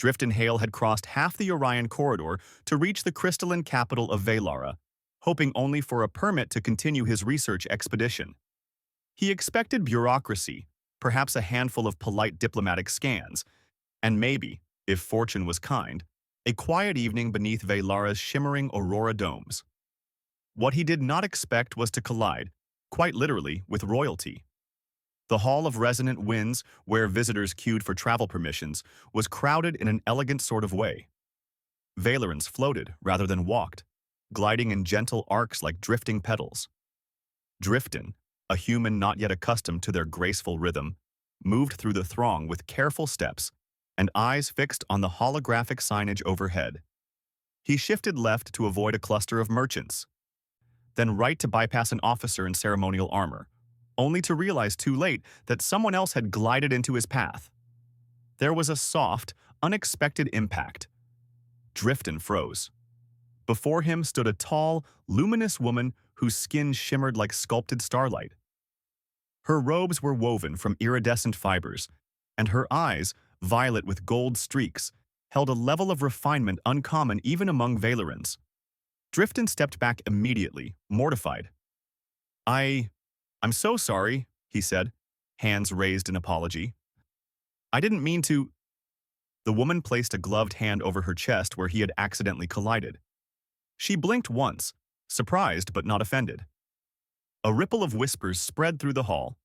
Drift and Hale had crossed half the Orion corridor to reach the crystalline capital of Velara, hoping only for a permit to continue his research expedition. He expected bureaucracy, perhaps a handful of polite diplomatic scans, and maybe, if fortune was kind, a quiet evening beneath Velara's shimmering aurora domes. What he did not expect was to collide, quite literally, with royalty. The Hall of Resonant Winds, where visitors queued for travel permissions, was crowded in an elegant sort of way. Valerans floated rather than walked, gliding in gentle arcs like drifting petals. Driftin, a human not yet accustomed to their graceful rhythm, moved through the throng with careful steps and eyes fixed on the holographic signage overhead. He shifted left to avoid a cluster of merchants, then right to bypass an officer in ceremonial armor, only to realize too late that someone else had glided into his path. There was a soft, unexpected impact. Driftin froze. Before him stood a tall, luminous woman whose skin shimmered like sculpted starlight. Her robes were woven from iridescent fibers, and her eyes, violet with gold streaks, held a level of refinement uncommon even among Valerans. Driftin stepped back immediately, mortified. I'm so sorry, he said, hands raised in apology. I didn't mean to. The woman placed a gloved hand over her chest where he had accidentally collided. She blinked once, surprised but not offended. A ripple of whispers spread through the hall.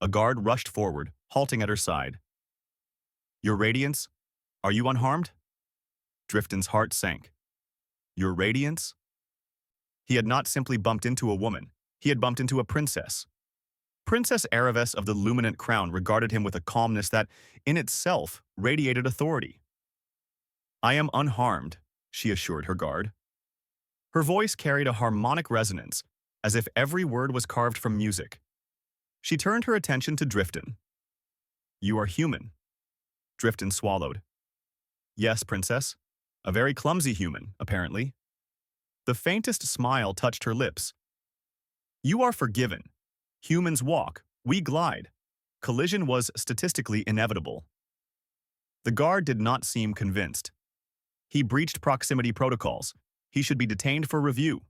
A guard rushed forward, halting at her side. Your Radiance? Are you unharmed? Driftin's heart sank. Your Radiance? He had not simply bumped into a woman. He had bumped into a princess. Princess Araves of the Luminant Crown regarded him with a calmness that, in itself, radiated authority. I am unharmed, she assured her guard. Her voice carried a harmonic resonance, as if every word was carved from music. She turned her attention to Driftin. You are human. Driftin swallowed. Yes, princess. A very clumsy human, apparently. The faintest smile touched her lips. You are forgiven. Humans walk, we glide. Collision was statistically inevitable. The guard did not seem convinced. He breached proximity protocols. He should be detained for review.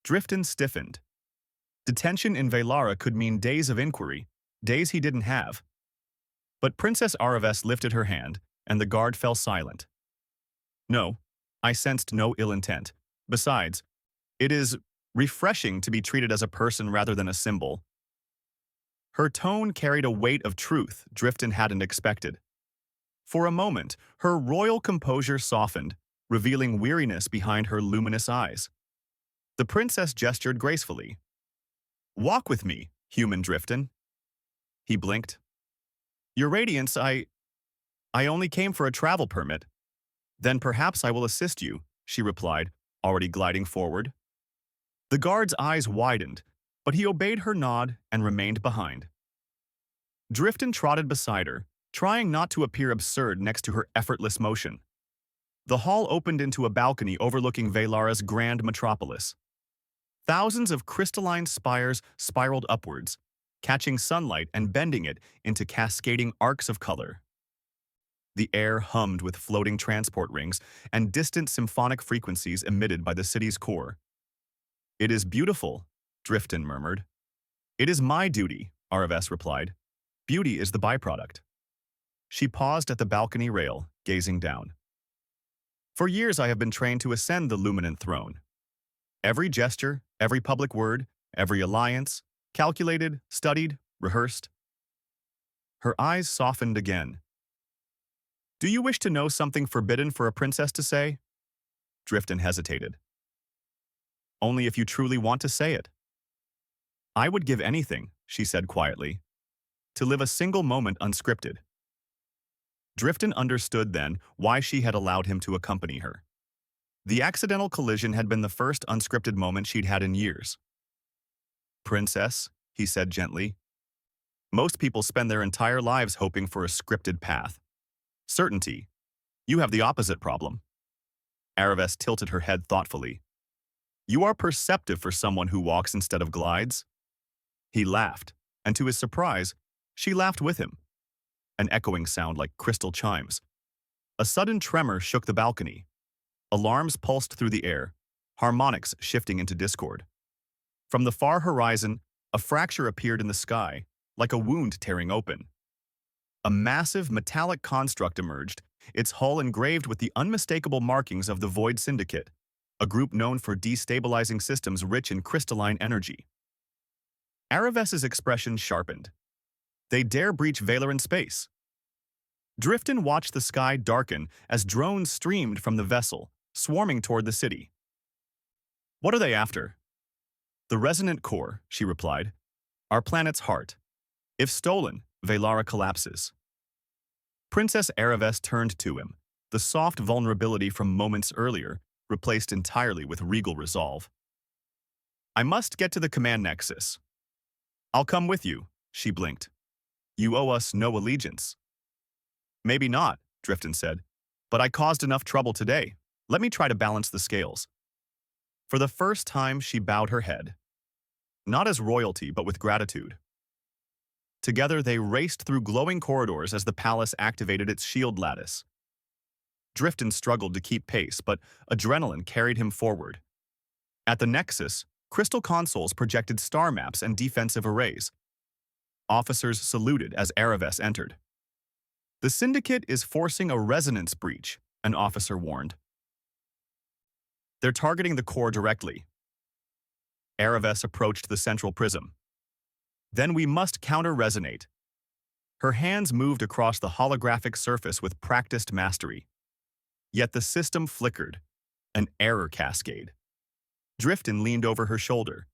Driftin stiffened. Detention in Velara could mean days of inquiry, days he didn't have. But Princess Araves lifted her hand, and the guard fell silent. No, I sensed no ill intent. Besides, it is refreshing to be treated as a person rather than a symbol. Her tone carried a weight of truth Driftin hadn't expected. For a moment, her royal composure softened, revealing weariness behind her luminous eyes. The princess gestured gracefully. Walk with me, human Driftin. He blinked. Your Radiance, I only came for a travel permit. Then perhaps I will assist you, she replied, already gliding forward. The guard's eyes widened, but he obeyed her nod and remained behind. Driftin trotted beside her, trying not to appear absurd next to her effortless motion. The hall opened into a balcony overlooking Velara's grand metropolis. Thousands of crystalline spires spiraled upwards, catching sunlight and bending it into cascading arcs of color. The air hummed with floating transport rings and distant symphonic frequencies emitted by the city's core. It is beautiful, Driftin murmured. It is my duty, Araves replied. Beauty is the byproduct. She paused at the balcony rail, gazing down. For years I have been trained to ascend the luminant throne. Every gesture, every public word, every alliance, calculated, studied, rehearsed. Her eyes softened again. Do you wish to know something forbidden for a princess to say? Driftin hesitated. Only if you truly want to say it. I would give anything, she said quietly, to live a single moment unscripted. Driftin understood then why she had allowed him to accompany her. The accidental collision had been the first unscripted moment she'd had in years. Princess, he said gently, most people spend their entire lives hoping for a scripted path. Certainty. You have the opposite problem. Araves tilted her head thoughtfully. You are perceptive for someone who walks instead of glides. He laughed, and to his surprise, she laughed with him. An echoing sound like crystal chimes. A sudden tremor shook the balcony. Alarms pulsed through the air, harmonics shifting into discord. From the far horizon, a fracture appeared in the sky, like a wound tearing open. A massive metallic construct emerged, its hull engraved with the unmistakable markings of the Void Syndicate, a group known for destabilizing systems rich in crystalline energy. Araves's expression sharpened. They dare breach Valoran space. Drifton watched the sky darken as drones streamed from the vessel, swarming toward the city. What are they after? The resonant core, she replied. Our planet's heart. If stolen, Valara collapses. Princess Araves turned to him, the soft vulnerability from moments earlier, replaced entirely with regal resolve. I must get to the command nexus. I'll come with you, she blinked. You owe us no allegiance. Maybe not, Drifton said, but I caused enough trouble today. Let me try to balance the scales. For the first time, she bowed her head. Not as royalty, but with gratitude. Together, they raced through glowing corridors as the palace activated its shield lattice. Drifton struggled to keep pace, but adrenaline carried him forward. At the nexus, crystal consoles projected star maps and defensive arrays. Officers saluted as Araves entered. The Syndicate is forcing a resonance breach, an officer warned. They're targeting the core directly. Araves approached the central prism. Then we must counter-resonate. Her hands moved across the holographic surface with practiced mastery. Yet the system flickered, an error cascade. Drifton leaned over her shoulder.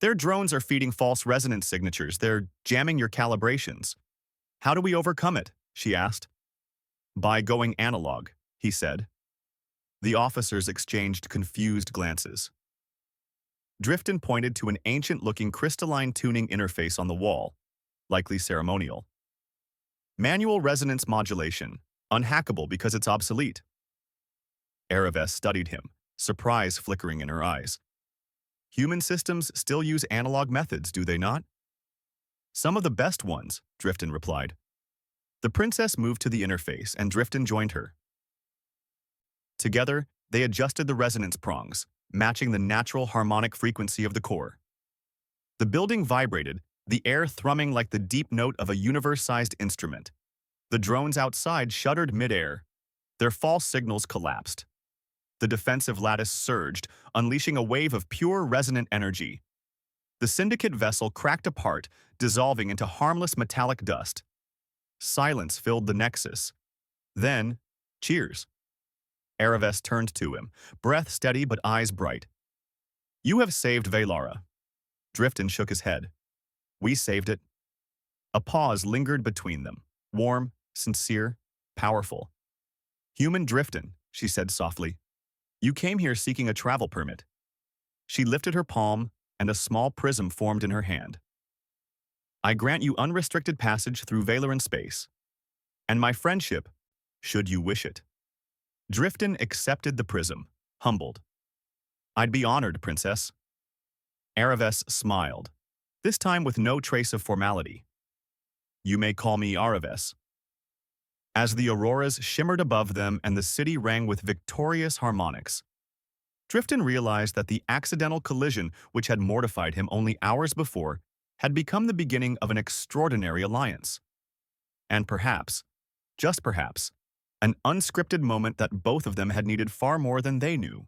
Their drones are feeding false resonance signatures. They're jamming your calibrations. How do we overcome it? She asked. By going analog, he said. The officers exchanged confused glances. Drifton pointed to an ancient-looking crystalline tuning interface on the wall, likely ceremonial. Manual resonance modulation, unhackable because it's obsolete. Araves studied him, surprise flickering in her eyes. Human systems still use analog methods, do they not? Some of the best ones, Drifton replied. The princess moved to the interface and Drifton joined her. Together, they adjusted the resonance prongs, matching the natural harmonic frequency of the core. The building vibrated, the air thrumming like the deep note of a universe-sized instrument. The drones outside shuddered mid-air. Their false signals collapsed. The defensive lattice surged, unleashing a wave of pure resonant energy. The Syndicate vessel cracked apart, dissolving into harmless metallic dust. Silence filled the nexus. Then, cheers. Araves turned to him, breath steady but eyes bright. You have saved Valara. Drifton shook his head. We saved it. A pause lingered between them, warm, sincere, powerful. Human Drifton, she said softly. You came here seeking a travel permit. She lifted her palm, and a small prism formed in her hand. I grant you unrestricted passage through Valoran space, and my friendship, should you wish it. Drifton accepted the prism, humbled. I'd be honored, princess. Araves smiled, this time with no trace of formality. You may call me Araves. As the auroras shimmered above them and the city rang with victorious harmonics, Drifton realized that the accidental collision which had mortified him only hours before had become the beginning of an extraordinary alliance. And perhaps, just perhaps, an unscripted moment that both of them had needed far more than they knew.